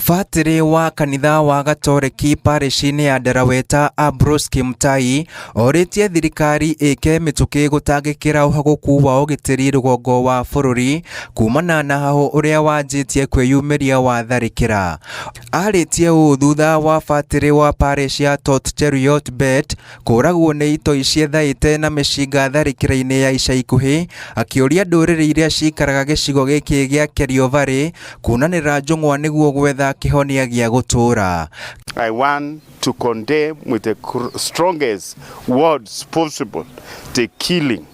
Batĩrĩ wa kanitha wa Gatoreki parish-inĩ ya Batĩrĩ Ambrose Kimutai orĩtie thirikari ĩke mĩtũkĩ gũtangĩkĩra ũhagũku wa ũgitĩri rũgongo wa bũrũri kumana na hahũ ũrĩa wanjĩtie kwĩyumĩria wa tharĩkĩra. Arĩtie ũũ thutha wa Batĩrĩ wa parish ya Tot Cheruiyot Bet kũragwo nĩ itoi ciethaĩte na mĩcinga tharĩkĩra-inĩ ya ica ikuhĩ, akĩũria ndũrĩrĩ iria cikaraga gĩcigo gĩkĩ gĩa Kerio Valley kunanĩra njũng'wa nĩguo gwetha kĩhonia gĩa gũtũũra. I want to condemn with the strongest words possible the killing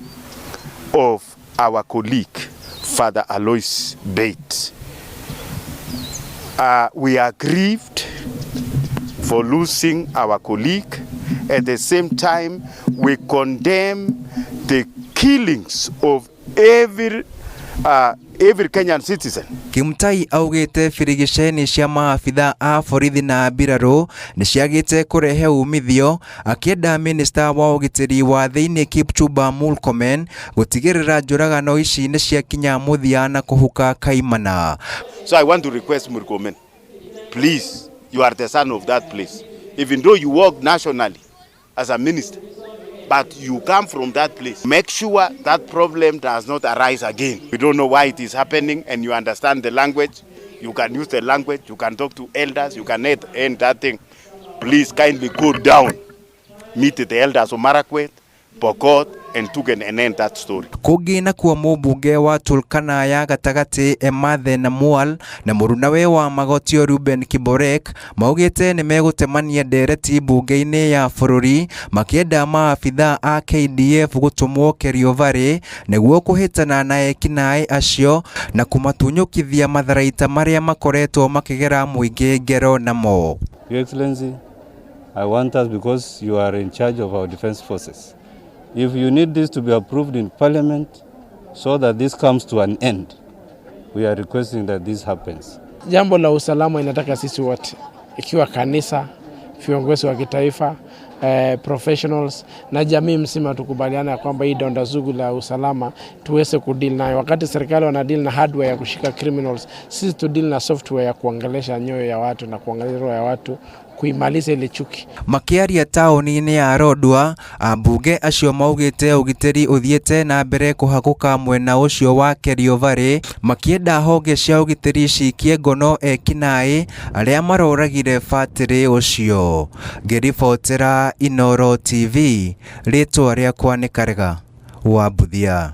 of our colleague, Father Alois Bate. We are grieved for losing our colleague. At the same time, we condemn the killings of every Kenyan citizen. Kimutai augĩte birigiceni cia maabitha a borithi na mbirarũ nĩ ciagĩte kũrehe umithio, akĩenda minista wa ũgitĩri wa thĩinĩ Kipchumba Murkomen gũtigĩrĩra njũragano ici nĩ ciakinya mũthia na kũhuka kaimana. So I want to request Murkomen, please, you are the son of that place. Even though you work nationally as a minister, but you come from that place. Make sure that problem does not arise again. We don't know why it is happening, and you understand the language. You can use the language, you can talk to elders, you can end that thing. Please kindly go down, meet the elders of Marakwet, Pokot, and Tugen and end that story. Kũngĩ nakuo mũmbunge wa Turkana ya gatagatĩ Emathe na Mwal na mũrunawe wa magotio Ruben Kiborek maugĩte nĩ megũtemania ndereti mbunge-inĩ ya bũrũri, makĩenda maabitha a KDF gũtũmwo Kerio Valley nĩguo kũhĩtana na ekinaĩ acio na kũmatunyũkithia matharaita marĩa makoretwo makĩgera mũingĩ ngero namo. Your Excellency, I want us, because you are in charge of our defense forces, if you need this to be approved in Parliament so that this comes to an end, we are requesting that this happens. Jambo la usalama inataka sisi wote, ikiwa kanisa, viongozi wa kitaifa, professionals na jamii msima tukubaliana kwamba hii donda sugu la usalama tuweze kudeal nayo. Wakati serikali wana deal na hardware ya kushika criminals, sisi tu deal na software ya kuangelesha nyoyo ya watu na kuangalia roho ya watu, kuimaliza ile chuki. Makĩaria taũni-inĩ ya Rodwa, ambunge acio maugĩte ũgitĩri ũthiĩte na mbere kũhagũka mwena ũcio wa Kerio Valley, makĩenda honge cia ũgitĩri cikie ngono ekinaĩ arĩa maroragire Batĩrĩ ũcio. Ngĩribotera Inooro TV, rĩtwa rĩakwa nĩ Karega wa Buthia.